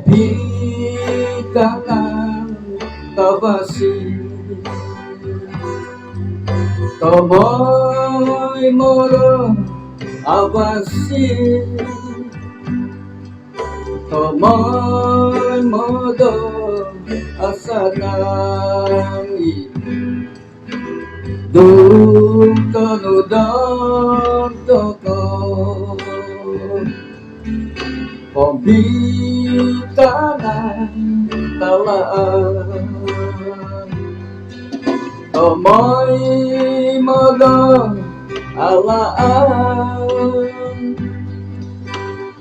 Pagbitangan kabasi Tomoy moro abasi Tomoy modo asanai Dukanudang toko Pagbitangan talaan Tomoy modo alaan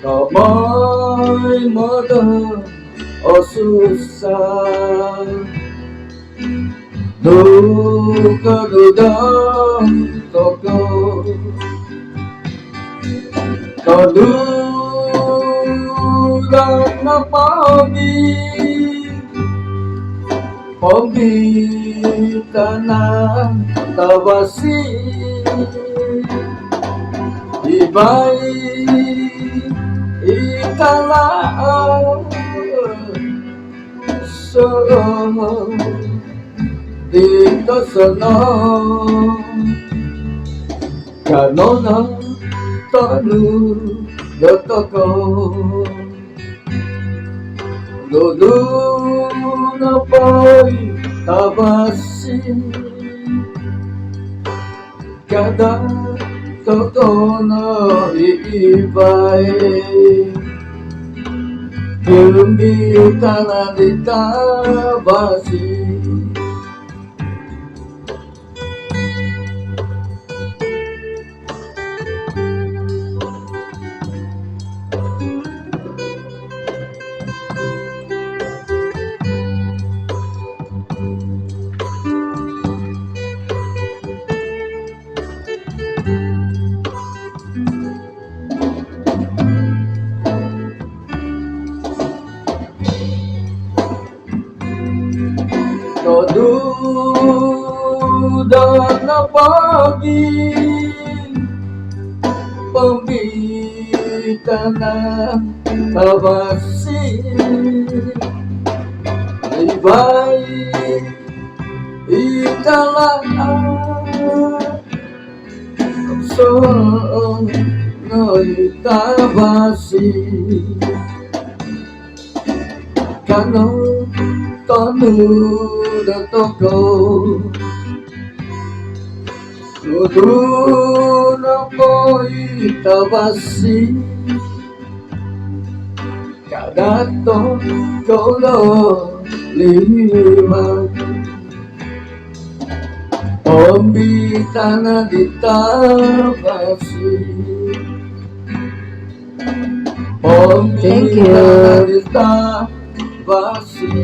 Tomoy modo o susah Dukanudang toko Kadulang na pagbitangan kabasi Iba'y italaan So dito sa Ganon ang tanong ko Lulu na po'y tabasi Kada totoo na iiba'y Pilimbitan di tabasi Kaduda na pagbitangan kabasi Iba'y italaan So no'y tabasi Ganon tanong toko Lulu na po'y tabasi Kada toko liwag Pagbitangan di tabasi Pagbitangan di tabasi